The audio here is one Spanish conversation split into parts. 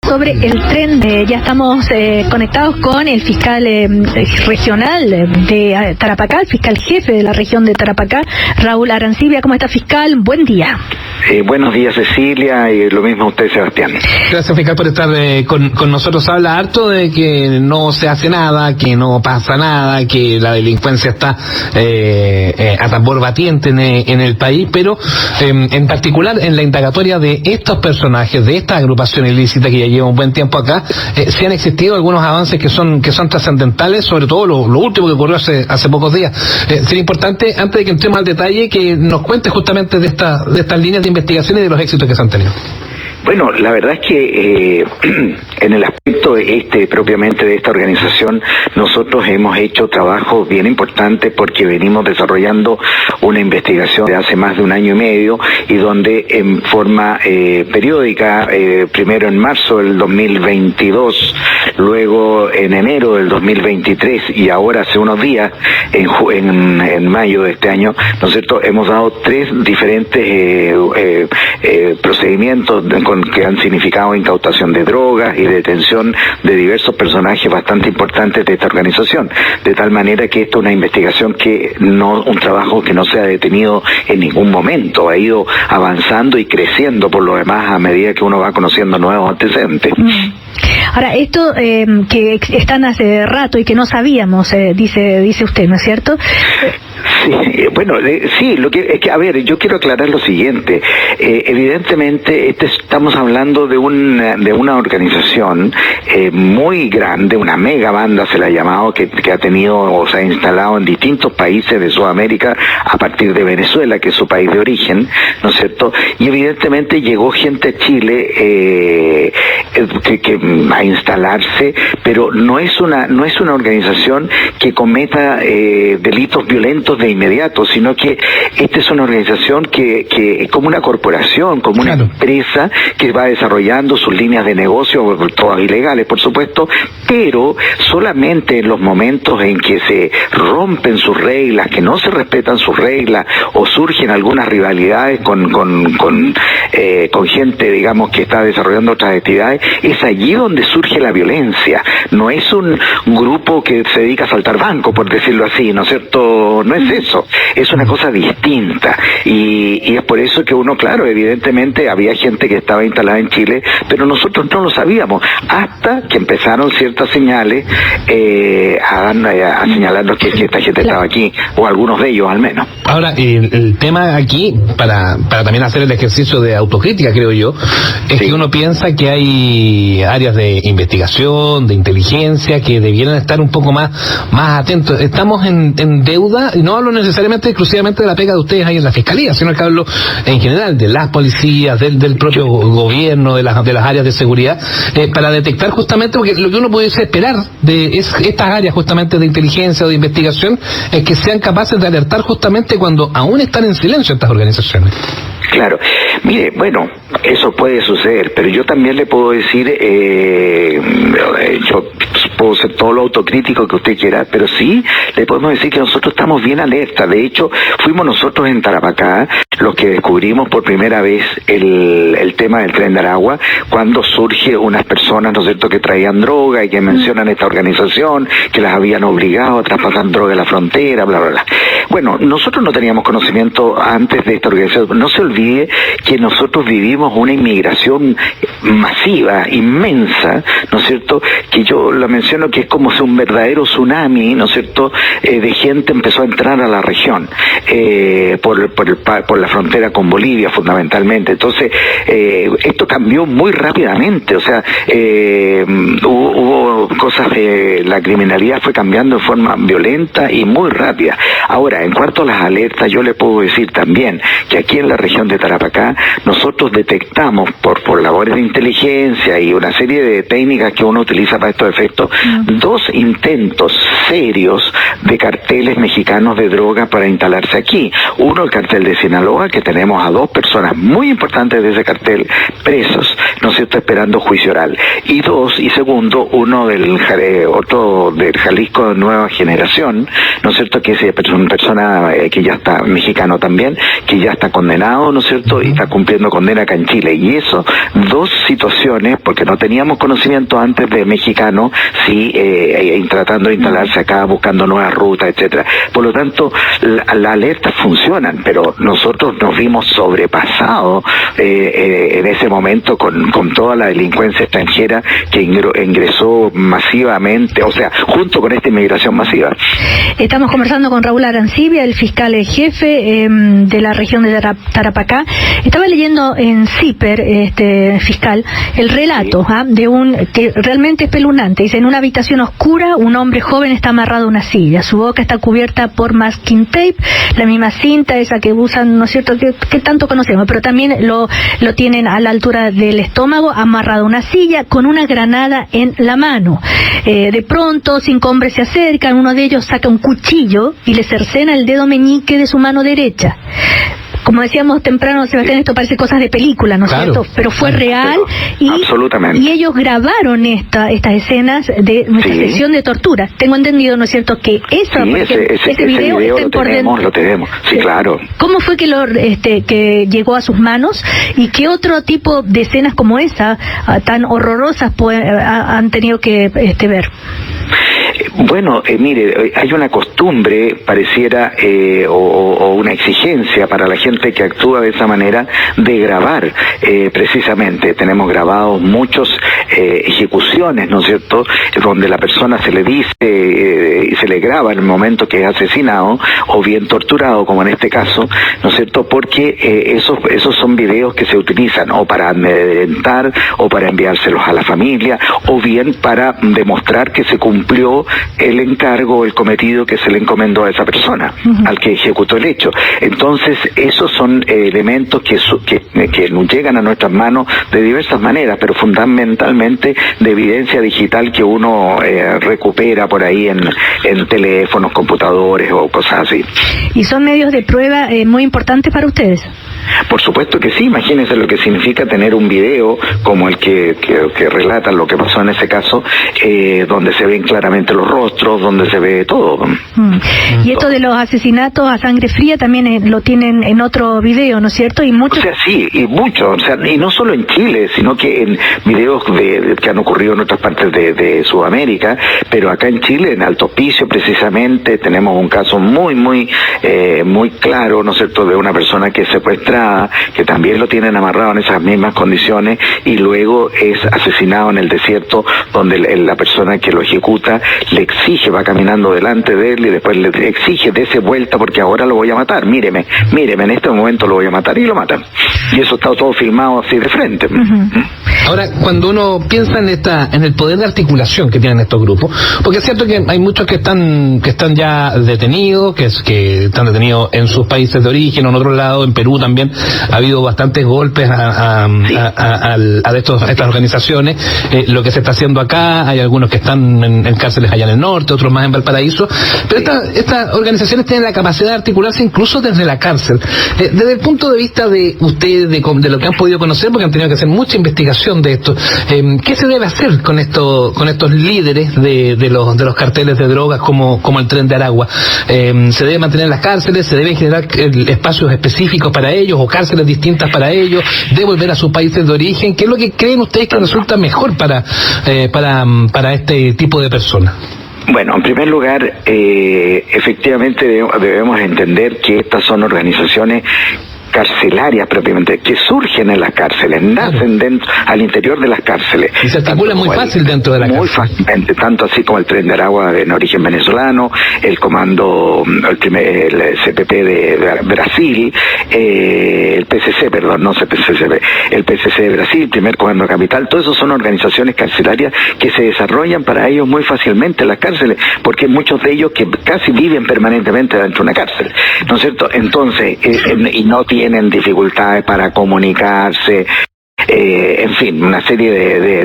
sobre el tren. Ya estamos conectados con el fiscal regional de Tarapacá, el fiscal jefe de la región de Tarapacá, Raúl Arancibia. ¿Cómo está, fiscal? Buen día. Buenos días, Cecilia, y lo mismo a usted, Sebastián. Gracias, fiscal, por estar con nosotros. Habla harto de que no se hace nada, que no pasa nada, que la delincuencia está a tambor batiente en el país, pero en particular en la indagatoria de estos personajes, de esta agrupación ilícita que ya lleva un buen tiempo acá, sí han existido algunos avances que son trascendentales, sobre todo lo último que ocurrió hace pocos días. Sería importante, antes de que entremos al detalle, que nos cuente justamente de estas líneas de investigación y de los éxitos que se han tenido. Bueno, la verdad es que en el aspecto propiamente de esta organización, nosotros hemos hecho trabajos bien importantes porque venimos desarrollando una investigación de hace más de un año y medio y donde en forma periódica, primero en marzo del 2022, luego en enero del 2023 y ahora hace unos días, en mayo de este año, ¿no es cierto?, hemos dado 3 diferentes procedimientos que han significado incautación de drogas y detención de diversos personajes bastante importantes de esta organización, de tal manera que esto es una investigación un trabajo que no se ha detenido en ningún momento, ha ido avanzando y creciendo por lo demás a medida que uno va conociendo nuevos antecedentes. Ahora, esto que están hace rato y que no sabíamos, dice usted, ¿no es cierto? Sí, bueno, sí, a ver, yo quiero aclarar lo siguiente. Evidentemente, estamos hablando de una organización muy grande, una mega banda se la ha llamado, que ha tenido o se ha instalado en distintos países de Sudamérica a partir de Venezuela, que es su país de origen, ¿no es cierto? Y evidentemente llegó gente a Chile a instalarse, pero no es una organización que cometa delitos violentos de inmediato, sino que esta es una organización que como una corporación, como una empresa que va desarrollando sus líneas de negocio, todas ilegales por supuesto, pero solamente en los momentos en que se rompen sus reglas, que no se respetan sus reglas o surgen algunas rivalidades con gente, digamos, que está desarrollando otras actividades, es allí donde surge la violencia. No es un grupo que se dedica a asaltar bancos, por decirlo así, ¿no es cierto? No es eso, es una cosa distinta y es por eso que uno, claro, evidentemente había gente que estaba instalada en Chile, pero nosotros no lo sabíamos hasta que empezaron ciertas señales a señalarnos que esta gente estaba aquí, o algunos de ellos al menos. Ahora, el tema aquí, para también hacer el ejercicio de autocrítica, creo yo, es que uno piensa que hay áreas de investigación, de inteligencia, que debieran estar un poco más atentos. Estamos en deuda, y no hablo necesariamente exclusivamente de la pega de ustedes ahí en la Fiscalía, sino que hablo en general de las policías, del propio gobierno, de las áreas de seguridad, para detectar justamente, porque lo que uno puede esperar de estas áreas justamente de inteligencia o de investigación es que sean capaces de alertar justamente cuando aún están en silencio estas organizaciones. Claro, mire, bueno, eso puede suceder, pero yo también le puedo decir, yo puedo ser todo lo autocrítico que usted quiera, pero sí le podemos decir que nosotros estamos bien alerta. De hecho, fuimos nosotros en Tarapacá los que descubrimos por primera vez el tema del Tren de Aragua, cuando surge unas personas, ¿no es cierto?, que traían droga y que mencionan esta organización, que las habían obligado a traspasar droga a la frontera, bla, bla, bla. Bueno, nosotros no teníamos conocimiento antes de esta organización. No se olvide que nosotros vivimos una inmigración masiva, inmensa, ¿no es cierto?, que yo lo menciono que es como si un verdadero tsunami, ¿no es cierto?, de gente empezó a entrar a la región, por la frontera con Bolivia fundamentalmente. Entonces, esto cambió muy rápidamente, o sea, hubo cosas la criminalidad fue cambiando de forma violenta y muy rápida. Ahora, en cuanto a las alertas, yo le puedo decir también que aquí en la región de Tarapacá nosotros detectamos por labores de inteligencia y una serie de técnicas que uno utiliza para estos efectos, 2 intentos serios de carteles mexicanos de droga para instalarse aquí. Uno, el cartel de Sinaloa, que tenemos a 2 personas muy importantes de ese cartel presos, ¿no es cierto?, esperando juicio oral. Y segundo, otro del Jalisco de Nueva Generación, ¿no es cierto?, que es un personaje persona que ya está, mexicano también, que ya está condenado, ¿no es cierto?, y está cumpliendo condena acá en Chile. Y eso, dos situaciones, porque no teníamos conocimiento antes de mexicano, sí, tratando de instalarse acá, buscando nuevas rutas, etcétera. Por lo tanto, las alertas funcionan, pero nosotros nos vimos sobrepasados en ese momento con toda la delincuencia extranjera que ingresó masivamente, o sea, junto con esta inmigración masiva. Estamos conversando con Raúl Arancibia, el fiscal jefe de la región de Tarapacá. Estaba leyendo en CIPER, fiscal, el relato de un que realmente es espeluznante. Dice: en una habitación oscura, un hombre joven está amarrado a una silla. Su boca está cubierta por masking tape, la misma cinta esa que usan, ¿no es cierto?, que tanto conocemos, pero también lo tienen a la altura del estómago, amarrado a una silla, con una granada en la mano. De pronto, 5 hombres se acercan, uno de ellos saca un cuchillo y le cercena el dedo meñique de su mano derecha. Como decíamos temprano, Sebastián, esto parece cosas de película, ¿no es cierto? Pero fue real, y ellos grabaron estas escenas de nuestra sección de tortura. Tengo entendido, ¿no es cierto?, que ese video está por dentro. Lo tenemos, sí, claro. ¿Cómo fue que llegó a sus manos, y qué otro tipo de escenas como esa, tan horrorosas, han tenido que ver? Bueno, mire, hay una costumbre, pareciera, o una exigencia para la gente que actúa de esa manera, de grabar, precisamente. Tenemos grabados muchos ejecuciones, ¿no es cierto?, donde la persona se le dice y se le graba en el momento que es asesinado, o bien torturado, como en este caso, ¿no es cierto?, porque esos son videos que se utilizan o para amedrentar, o para enviárselos a la familia, o bien para demostrar que se cumplió el encargo, el cometido que se le encomendó a esa persona, al que ejecutó el hecho. Entonces, esos son elementos que nos llegan a nuestras manos de diversas maneras, pero fundamentalmente de evidencia digital que uno recupera por ahí en teléfonos, computadores o cosas así. ¿Y son medios de prueba muy importantes para ustedes? Por supuesto que sí. Imagínense lo que significa tener un video como el que relata lo que pasó en ese caso, donde se ven claramente los rostros, donde se ve todo. Y esto de los asesinatos a sangre fría también lo tienen en otro video, ¿no es cierto? Y muchos... O sea, sí, y mucho, o sea, y no solo en Chile, sino que en videos que han ocurrido en otras partes de Sudamérica, pero acá en Chile, en Alto Hospicio precisamente, tenemos un caso muy claro, ¿no es cierto?, de una persona que es secuestrada, que también lo tienen amarrado en esas mismas condiciones, y luego es asesinado en el desierto, donde la persona que lo ejecuta le exige, va caminando delante de él y después le exige: dése vuelta porque ahora lo voy a matar, míreme, en este momento lo voy a matar, y lo matan. Y eso está todo filmado así de frente. Ahora, cuando uno piensa en el poder de articulación que tienen estos grupos, porque es cierto que hay muchos que están ya detenidos, que están detenidos en sus países de origen o en otro lado, en Perú también ha habido bastantes golpes a estas organizaciones. Lo que se está haciendo acá, hay algunos que están en cárceles allá en el norte, otros más en Valparaíso, pero estas organizaciones tienen la capacidad de articularse incluso desde la cárcel. Desde el punto de vista de ustedes, de lo que han podido conocer, porque han tenido que hacer mucha investigación de esto, ¿qué se debe hacer con estos líderes de los carteles de drogas como el Tren de Aragua? ¿Se debe mantener en las cárceles? ¿Se deben generar espacios específicos para ellos o cárceles distintas para ellos? ¿Devolver a sus países de origen? ¿Qué es lo que creen ustedes que resulta mejor para este tipo de personas? Bueno, en primer lugar, efectivamente debemos entender que estas son organizaciones carcelarias propiamente, que surgen en las cárceles, nacen al interior de las cárceles. Y se articulan muy fácil dentro de la cárcel. Muy fácilmente, tanto así como el Tren de Aragua en origen venezolano, el comando, el CPP de Brasil, el PCC, perdón, no CPCP, el PCC de Brasil, primer comando capital, todos esos son organizaciones carcelarias que se desarrollan para ellos muy fácilmente en las cárceles, porque muchos de ellos que casi viven permanentemente dentro de una cárcel, ¿no es cierto? Entonces, y no tienen dificultades para comunicarse, en fin, una serie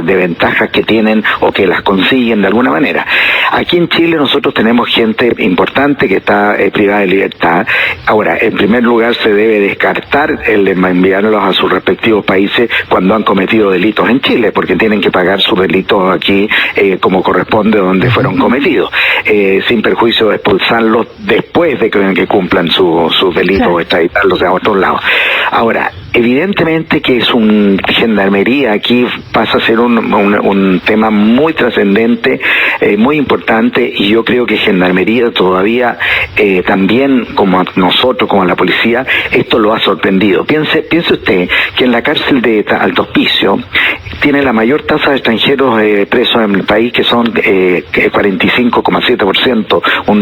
de ventajas que tienen o que las consiguen de alguna manera. Aquí en Chile nosotros tenemos gente importante que está privada de libertad. Ahora, en primer lugar se debe descartar el de enviarlos a sus respectivos países cuando han cometido delitos en Chile, porque tienen que pagar sus delitos aquí como corresponde donde fueron cometidos, sin perjuicio de expulsarlos después de que cumplan sus delitos o extraditarlos a otros lados. Ahora, evidentemente que es Gendarmería aquí pasa a ser un tema muy trascendente, muy importante, y yo creo que Gendarmería todavía también, como a nosotros, como a la policía, esto lo ha sorprendido. Piense usted que en la cárcel de Alto Hospicio tiene la mayor tasa de extranjeros presos en el país, que son 45,7%, un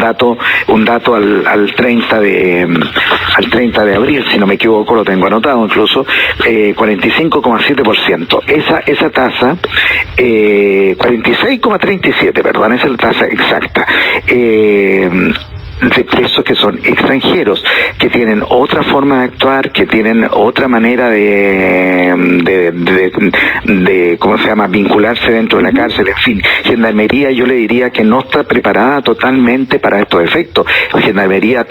dato al 30 de abril, si no me equivoco, lo tengo anotado incluso, 45,7%. Esa tasa, 46,37, perdón, esa es la tasa exacta. De presos que son extranjeros, que tienen otra forma de actuar, que tienen otra manera de ¿cómo se llama?, vincularse dentro de la cárcel. En fin, Gendarmería yo le diría que no está preparada totalmente para estos efectos. Gendarmería,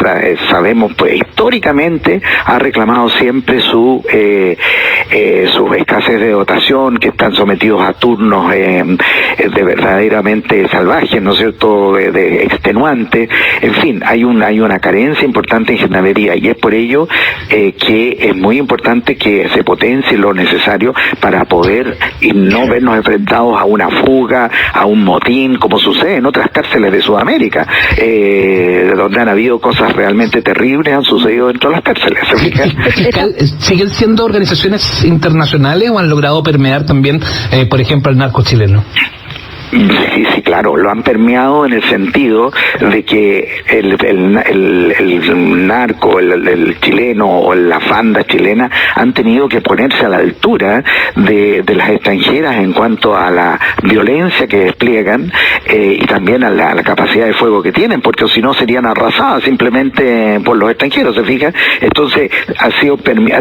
sabemos, pues históricamente ha reclamado siempre sus escasez de dotación, que están sometidos a turnos de verdaderamente salvajes, ¿no es cierto?, de extenuantes. En fin, hay una carencia importante en Gendarmería, y es por ello que es muy importante que se potencie lo necesario para poder y no vernos enfrentados a una fuga, a un motín, como sucede en otras cárceles de Sudamérica, donde han habido cosas realmente terribles, han sucedido dentro de las cárceles. ¿Siguen siendo organizaciones internacionales o han logrado permear también, por ejemplo, el narco chileno? Sí, claro, lo han permeado en el sentido de que el narco, el chileno o la banda chilena han tenido que ponerse a la altura de las extranjeras en cuanto a la violencia que despliegan y también a la capacidad de fuego que tienen, porque si no serían arrasadas simplemente por los extranjeros, ¿se fija? Entonces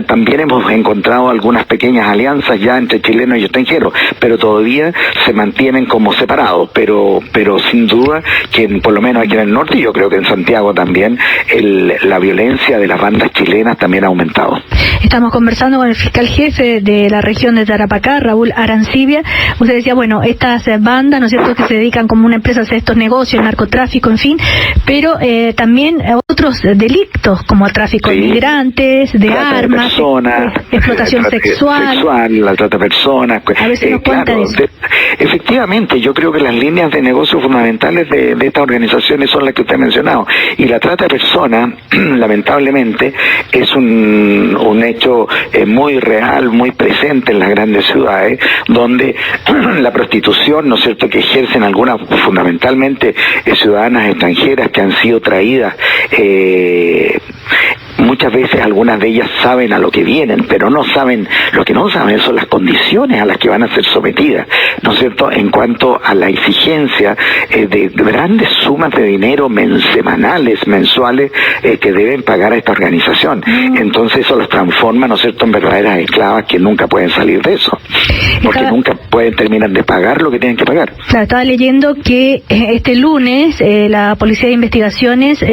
también hemos encontrado algunas pequeñas alianzas ya entre chilenos y extranjeros, pero todavía se mantienen como separados, pero sin duda que por lo menos aquí en el norte, y yo creo que en Santiago también, la violencia de las bandas chilenas también ha aumentado. Estamos conversando con el fiscal jefe de la región de Tarapacá, Raúl Arancibia. Usted decía, bueno, estas bandas, ¿no es cierto?, que se dedican como una empresa a hacer estos negocios, narcotráfico, en fin, pero también otros delitos como tráfico de migrantes, de armas, de personas, explotación sexual, la trata de personas. A veces nos cuenta eso. Efectivamente, yo creo que las líneas de negocio fundamentales de estas organizaciones son las que usted ha mencionado, y la trata de personas, lamentablemente, es un hecho muy real, muy presente en las grandes ciudades, donde la prostitución, ¿no es cierto?, que ejercen algunas, fundamentalmente ciudadanas extranjeras que han sido traídas, muchas veces algunas de ellas saben a lo que vienen, pero lo que no saben son las condiciones a las que van a ser sometidas, ¿no es cierto?, en cuanto a la exigencia de grandes sumas de dinero semanales, mensuales, que deben pagar a esta organización. Entonces eso los transforma, ¿no es cierto?, en verdaderas esclavas que nunca pueden salir de eso, porque nunca pueden terminar de pagar lo que tienen que pagar. Claro, estaba leyendo que este lunes la Policía de Investigaciones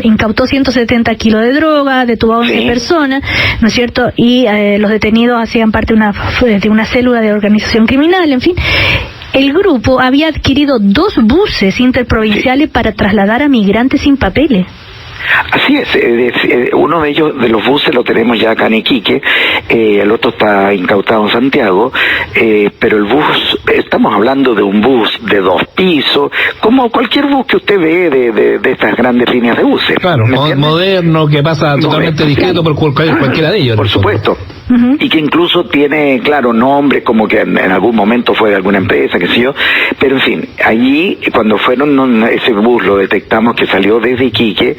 incautó 170 kilos de droga, detuvo a 11 personas, ¿no es cierto?, y los detenidos hacían parte de una célula de organización criminal, en fin. El grupo había adquirido 2 buses interprovinciales para trasladar a migrantes sin papeles. Así es, uno de ellos, de los buses, lo tenemos ya acá en Iquique, el otro está incautado en Santiago, pero el bus, estamos hablando de un bus de 2 pisos, como cualquier bus que usted ve de estas grandes líneas de buses. Claro, moderno, que pasa totalmente discreto por cualquiera de ellos. Por supuesto. Y que incluso tiene, claro, nombre como que en algún momento fue de alguna empresa, qué sé yo, pero en fin, allí cuando ese bus lo detectamos que salió desde Iquique,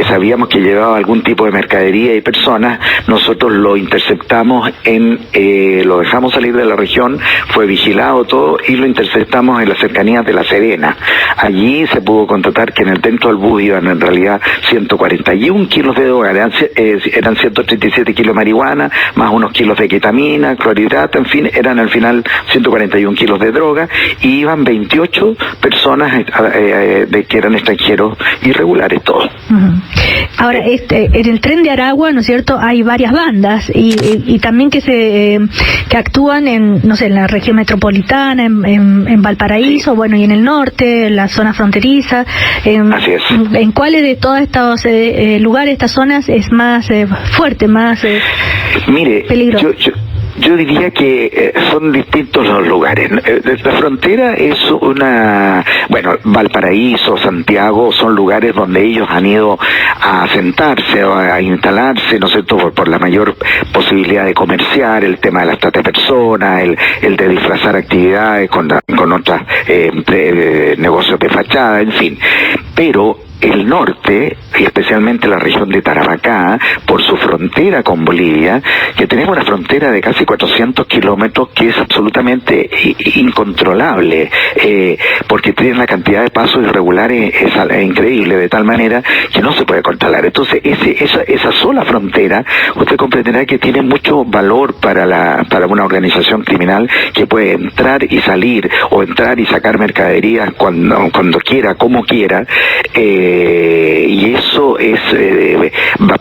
sabíamos que llevaba algún tipo de mercadería y personas, nosotros lo interceptamos lo dejamos salir de la región, fue vigilado todo, pasó y lo interceptamos en las cercanías de La Serena. Allí se pudo constatar que dentro del bus iban en realidad 141 kilos de droga, eran 137 kilos de marihuana, más unos kilos de ketamina, clorhidrato, en fin, eran al final 141 kilos de droga, y iban 28 personas de que eran extranjeros irregulares todos. Ahora, en el tren de Aragua, ¿no es cierto?, hay varias bandas y también que actúan en, no sé, en la región metropolitana, en Valparaíso, sí, bueno, y en el norte, en la zona fronteriza. Así es. ¿En cuáles de todos estos lugares, estas zonas, es más fuerte, más peligroso? Yo diría que son distintos los lugares. La frontera es Valparaíso, Santiago, son lugares donde ellos han ido a asentarse o a instalarse, ¿no es cierto?, por la mayor posibilidad de comerciar, el tema de la trata de personas, el de disfrazar actividades con otras negocios de fachada, en fin. Pero el norte, y especialmente la región de Tarapacá, por su frontera con Bolivia, que tenemos una frontera de casi 400 kilómetros que es absolutamente incontrolable, porque tiene una cantidad de pasos irregulares es increíble, de tal manera que no se puede controlar. Entonces, esa sola frontera, usted comprenderá que tiene mucho valor para una organización criminal que puede entrar y salir, o entrar y sacar mercaderías cuando quiera, como quiera, y eso es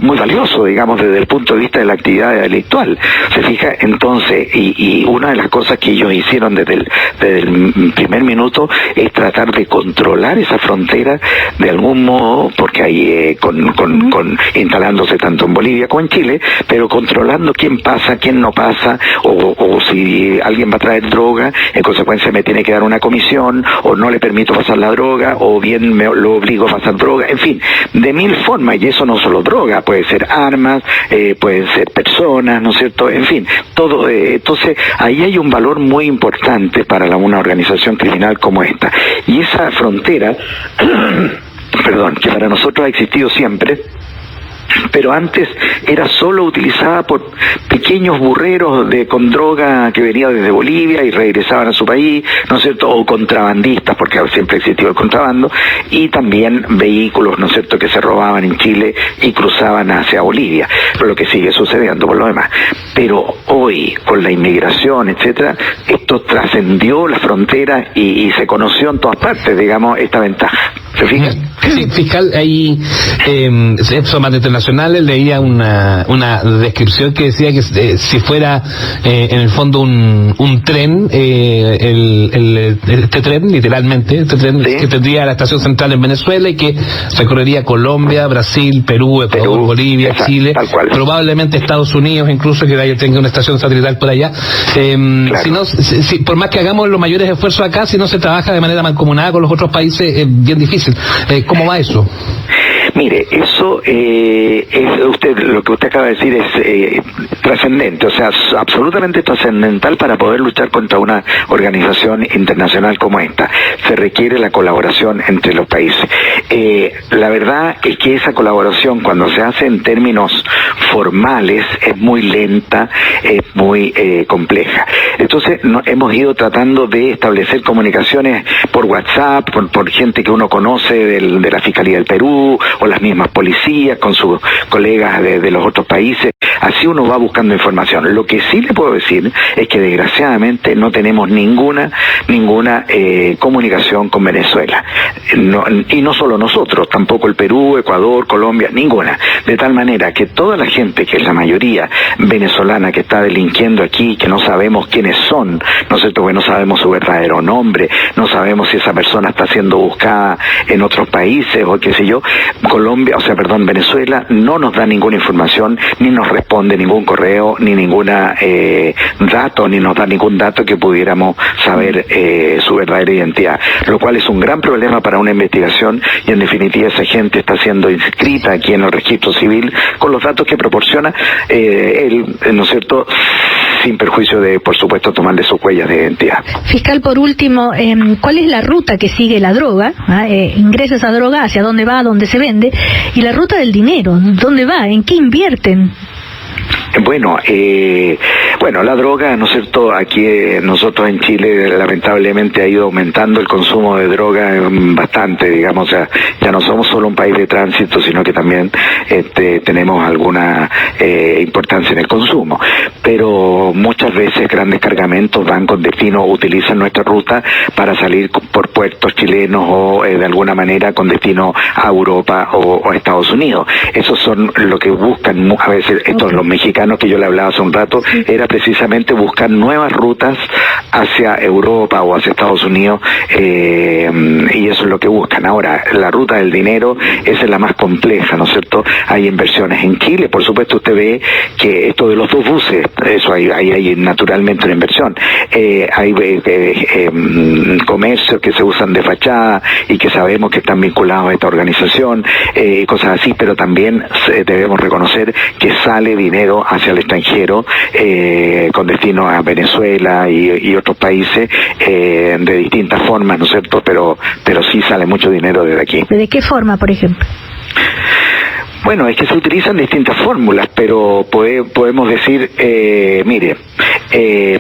muy valioso, digamos, desde el punto de vista de la actividad delictual. ¿Se fija? Entonces, y una de las cosas que ellos hicieron desde el primer minuto es tratar de controlar esa frontera de algún modo, porque hay instalándose tanto en Bolivia como en Chile, pero controlando quién pasa, quién no pasa, o si alguien va a traer droga, en consecuencia me tiene que dar una comisión, o no le permito pasar la droga, o bien lo obligo a pasar droga, en fin, de mil formas, y eso no solo droga, puede ser armas, pueden ser personas, ¿no es cierto?, en fin, todo. Entonces, ahí hay un valor muy importante para una organización criminal como esta. Y esa frontera, perdón, que para nosotros ha existido siempre, pero antes era solo utilizada por pequeños burreros con droga que venía desde Bolivia y regresaban a su país, ¿no es cierto?, o contrabandistas, porque siempre existió el contrabando, y también vehículos, ¿no es cierto?, que se robaban en Chile y cruzaban hacia Bolivia, lo que sigue sucediendo por lo demás. Pero hoy, con la inmigración, etcétera, esto trascendió la frontera y se conoció en todas partes, digamos, esta ventaja. ¿Se fija? Sí, fiscal, ahí son más internacionales, leía una descripción que decía que si fuera en el fondo un tren, este tren, literalmente, ¿sí?, que tendría la estación central en Venezuela y que recorrería Colombia, Brasil, Perú, Ecuador, Bolivia, Chile, probablemente Estados Unidos, incluso que tenga una estación satelital por allá. Claro. Por más que hagamos los mayores esfuerzos acá, si no se trabaja de manera mancomunada con los otros países, es bien difícil. ¿Cómo va eso? Mire, eso lo que usted acaba de decir es trascendente, o sea, absolutamente trascendental para poder luchar contra una organización internacional como esta. Se requiere la colaboración entre los países. La verdad es que esa colaboración, cuando se hace en términos formales, es muy lenta, es muy compleja. Entonces, hemos ido tratando de establecer comunicaciones por WhatsApp, por gente que uno conoce de la Fiscalía del Perú, o las mismas policías, con sus colegas de los otros países. Así uno va buscando información. Lo que sí le puedo decir es que desgraciadamente no tenemos ninguna comunicación con Venezuela. Y no solo nosotros, tampoco el Perú, Ecuador, Colombia, ninguna. De tal manera que toda la gente, que es la mayoría venezolana que está delinquiendo aquí, que no sabemos quiénes son, ¿no es cierto?, porque no sabemos su verdadero nombre, no sabemos si esa persona está siendo buscada en otros países o qué sé yo, Venezuela no nos da ninguna información, ni nos responde ningún correo, ni ninguna dato, ni nos da ningún dato que pudiéramos saber su verdadera identidad, lo cual es un gran problema para una investigación, y en definitiva esa gente está siendo inscrita aquí en el registro civil con los datos que proporciona él, ¿no es cierto?, sin perjuicio de, por supuesto, tomarle sus huellas de identidad. Fiscal, por último, ¿cuál es la ruta que sigue la droga? Ingresa esa droga, ¿hacia dónde va, dónde se vende? Y la ruta del dinero, ¿dónde va? ¿En qué invierten? Bueno, la droga, ¿no es cierto? Aquí nosotros en Chile lamentablemente ha ido aumentando el consumo de droga bastante, digamos, ya no somos solo un país de tránsito, sino que también tenemos alguna importancia en el consumo. Pero muchas veces grandes cargamentos van con destino, utilizan nuestra ruta para salir por puertos chilenos o de alguna manera con destino a Europa o a Estados Unidos. Esos son lo que buscan a veces los mexicanos que yo le hablaba hace un rato, era precisamente buscar nuevas rutas hacia Europa o hacia Estados Unidos, y eso es lo que buscan. Ahora, la ruta del dinero, esa es la más compleja, ¿no es cierto? Hay inversiones en Chile, por supuesto usted ve que esto de los dos buses, eso hay naturalmente una inversión. Hay comercios que se usan de fachada y que sabemos que están vinculados a esta organización, cosas así, pero también debemos reconocer que sale dinero hacia el extranjero, con destino a Venezuela y otros países, de distintas formas, ¿no es cierto? Pero sí sale mucho dinero desde aquí. ¿De qué forma, por ejemplo? Bueno, es que se utilizan distintas fórmulas, pero podemos decir,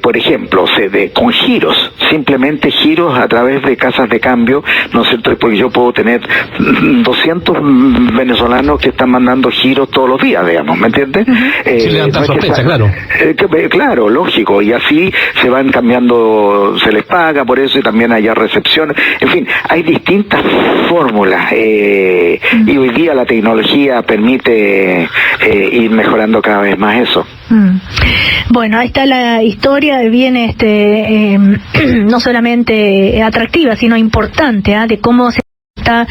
por ejemplo, con giros, simplemente giros a través de casas de cambio, ¿no es cierto? Porque yo puedo tener 200 venezolanos que están mandando giros todos los días, digamos, ¿me entiendes? Sí, levantar sospecha, claro. Claro, lógico, y así se van cambiando, se les paga por eso y también hay recepción, en fin, hay distintas fórmulas, y hoy día la tecnología permite ir mejorando cada vez más eso. Bueno, ahí está la historia, viene no solamente atractiva, sino importante, de cómo se está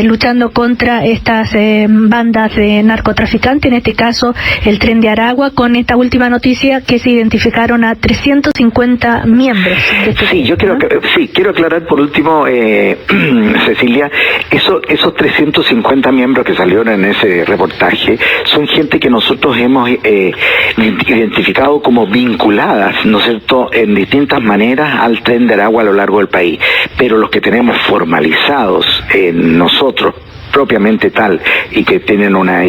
luchando contra estas bandas de narcotraficantes, en este caso el Tren de Aragua, con esta última noticia que se identificaron a 350 miembros de este Sí, yo quiero aclarar por último, Cecilia, esos 350 miembros que salieron en ese reportaje son gente que nosotros hemos identificado como vinculadas, ¿no es cierto?, en distintas maneras al Tren de Aragua a lo largo del país, pero los que tenemos formalizados nosotros propiamente tal y que tienen una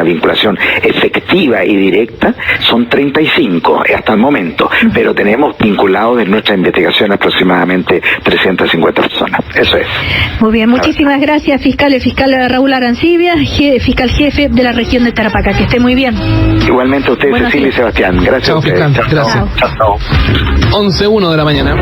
vinculación efectiva y directa, son 35 hasta el momento, pero tenemos vinculados en nuestra investigación aproximadamente 350 personas. Eso es. Muy bien, muchísimas gracias, fiscal. El fiscal Raúl Arancibia, fiscal jefe de la región de Tarapacá. Que esté muy bien. Igualmente a ustedes, Cecilia y Sebastián. Gracias. Chao, fiscal. Gracias. Chao. 11:01 de la mañana.